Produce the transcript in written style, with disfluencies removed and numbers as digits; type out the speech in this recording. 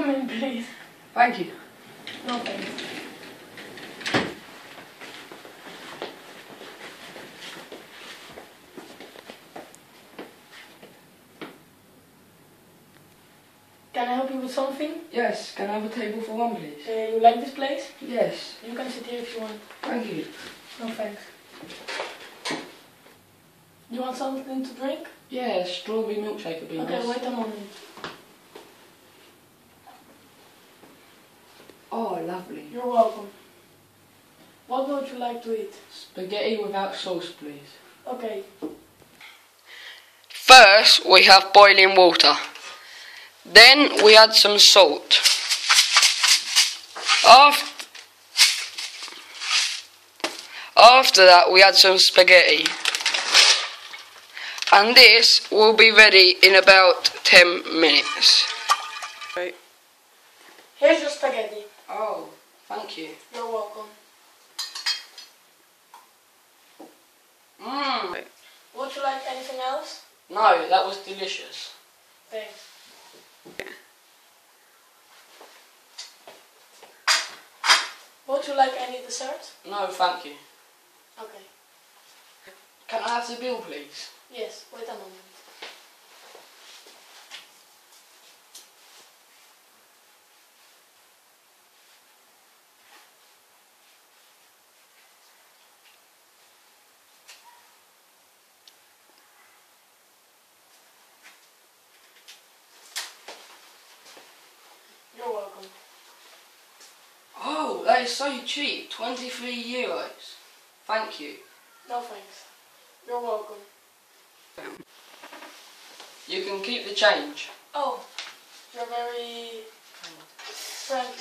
Come in, please. Thank you. No thanks. Can I help you with something? Yes, can I have a table for one, please? You like this place? Yes. You can sit here if you want. Thank you. No thanks. You want something to drink? Yeah, strawberry milkshake would be nice. Okay, wait a moment. Oh, lovely. You're welcome. What would you like to eat? Spaghetti without sauce, please. Okay. First, we have boiling water. Then we add some salt. After that, we add some spaghetti. And this will be ready in about 10 minutes. Right. Here's your spaghetti. Oh, thank you. You're welcome. Mmm. Would you like anything else? No, that was delicious. Thanks. Would you like any dessert? No, thank you. Okay. Can I have the bill, please? Yes, wait a moment. You're welcome. Oh, that is so cheap. 23 euros. Thank you. No thanks. You're welcome. You can keep the change. Oh, you're very friendly.